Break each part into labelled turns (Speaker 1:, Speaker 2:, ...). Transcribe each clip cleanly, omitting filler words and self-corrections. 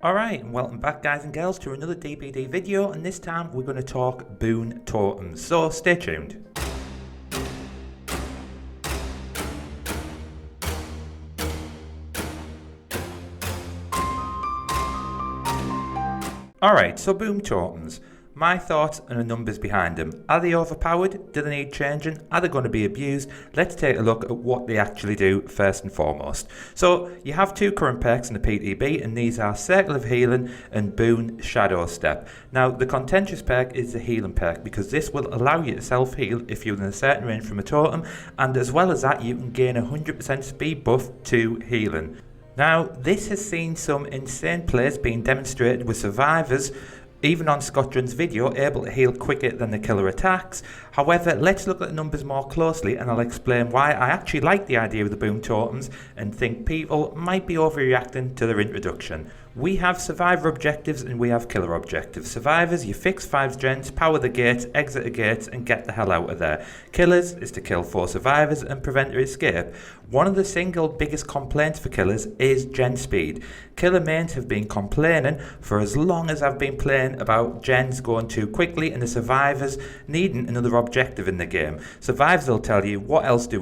Speaker 1: Alright, and welcome back guys and girls to another DBD video, and this time we're going to talk boon totems, so stay tuned. Alright, so boon totems. My thoughts and the numbers behind them. Are they overpowered? Do they need changing? Are they going to be abused? Let's take a look at what they actually do first and foremost. So you have two current perks in the PTB, and these are Circle of Healing and Boon Shadow Step. Now the contentious perk is the healing perk, because this will allow you to self-heal if you're in a certain range from a totem, and as well as that you can gain a 100% speed buff to healing. Now this has seen some insane plays being demonstrated with survivors, even on Scotland's video, able to heal quicker than the killer attacks. However, let's look at the numbers more closely and I'll explain why I actually like the idea of the boon totems and think people might be overreacting to their introduction. We have survivor objectives and we have killer objectives. Survivors, you fix 5 gens, power the gates, exit the gates and get the hell out of there. Killers is to kill 4 survivors and prevent their escape. One of the single biggest complaints for killers is gen speed. Killer mains have been complaining for as long as I've been playing about gens going too quickly and the survivors needing another objective in the game. Survivors will tell you, what else do?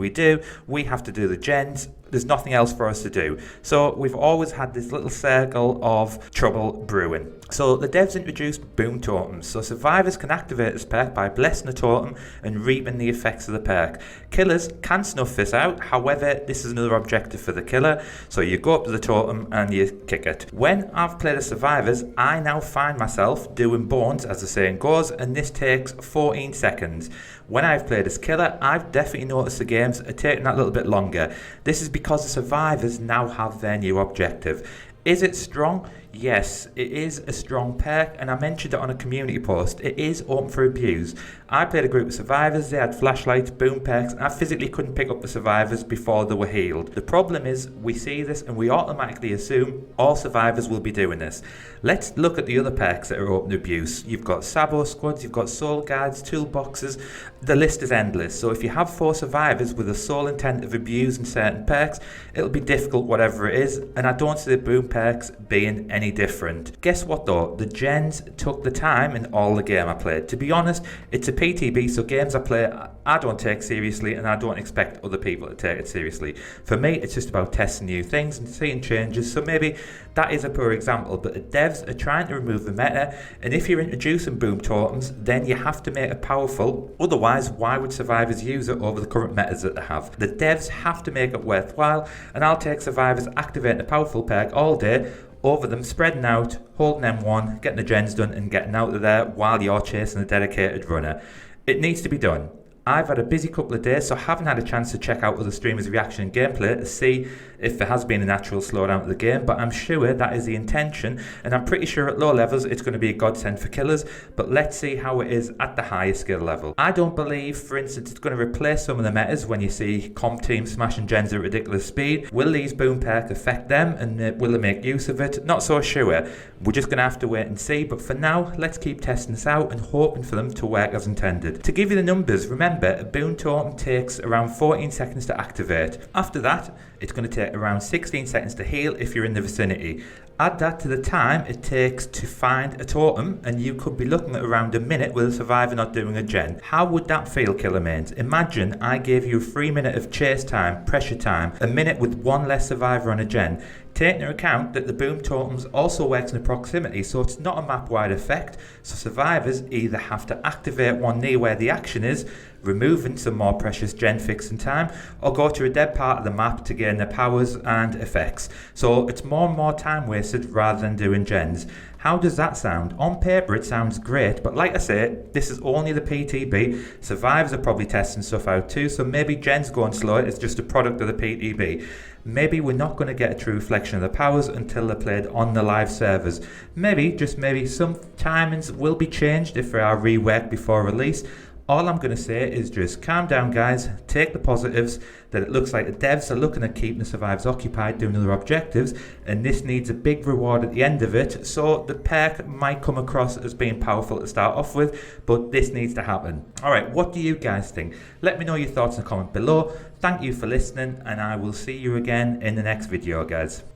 Speaker 1: We have to do the gens. There's nothing else for us to do. So we've always had this little circle of trouble brewing. So the devs introduced boon totems. So survivors can activate this perk by blessing a totem and reaping the effects of the perk. Killers can snuff this out. However, this is another objective for the killer. So you go up to the totem and you kick it. When I've played as survivors, I now find myself doing bones, as the saying goes, and this takes 14 seconds. When I've played as killer, I've definitely noticed the games are taking that little bit longer. This is because the survivors now have their new objective. Is it strong? Yes, it is a strong perk, and I mentioned it on a community post. It is open for abuse. I played a group of survivors, they had flashlights, boom perks, and I physically couldn't pick up the survivors before they were healed. The problem is, we see this and we automatically assume all survivors will be doing this. Let's look at the other perks that are open to abuse. You've got Sabo squads, you've got soul guards, toolboxes, the list is endless. So if you have 4 survivors with a sole intent of abusing certain perks, it'll be difficult whatever it is, and I don't see the boom perks being any different. Guess what though? The gens took the time in all the game I played. To be honest, it's a PTB, so games I play I don't take seriously, and I don't expect other people to take it seriously. For me, it's just about testing new things and seeing changes, so maybe that is a poor example, but the devs are trying to remove the meta, and if you're introducing boom totems, then you have to make it powerful. Otherwise, why would survivors use it over the current metas that they have? The devs have to make it worthwhile, and I'll take survivors activating a powerful perk all day over them spreading out, holding M1, getting the gens done and getting out of there while you're chasing a dedicated runner. It needs to be done. I've had a busy couple of days, so I haven't had a chance to check out other streamers' reaction and gameplay to see if there has been a natural slowdown of the game, but I'm sure that is the intention, and I'm pretty sure at low levels it's going to be a godsend for killers, but let's see how it is at the higher skill level. I don't believe, for instance, it's going to replace some of the metas when you see comp teams smashing gens at ridiculous speed. Will these boom perks affect them, and will they make use of it? Not so sure. We're just going to have to wait and see, but for now, let's keep testing this out and hoping for them to work as intended. To give you the numbers, remember, a boon totem takes around 14 seconds to activate. After that, it's going to take around 16 seconds to heal if you're in the vicinity. Add that to the time it takes to find a totem, and you could be looking at around a minute with a survivor not doing a gen. How would that feel, killer mains? Imagine I gave you a 3 minute of chase time, pressure time, a minute with 1 less survivor on a gen. Take into account that the boom totems also works in proximity, so it's not a map-wide effect, so survivors either have to activate one near where the action is, removing some more precious gen fixing time, or go to a dead part of the map to gain their powers and effects. So it's more and more time wasted rather than doing gens. How does that sound? On paper it sounds great, but like I say, this is only the PTB. Survivors are probably testing stuff out too, so maybe gens going slow is just a product of the PTB. Maybe we're not going to get a true reflection of the powers until they're played on the live servers. Maybe, just maybe, some timings will be changed if they are reworked before release. All I'm going to say is just calm down guys, take the positives, that it looks like the devs are looking at keeping the survivors occupied doing other objectives, and this needs a big reward at the end of it, so the perk might come across as being powerful to start off with, but this needs to happen. Alright, what do you guys think? Let me know your thoughts in the comment below. Thank you for listening, and I will see you again in the next video guys.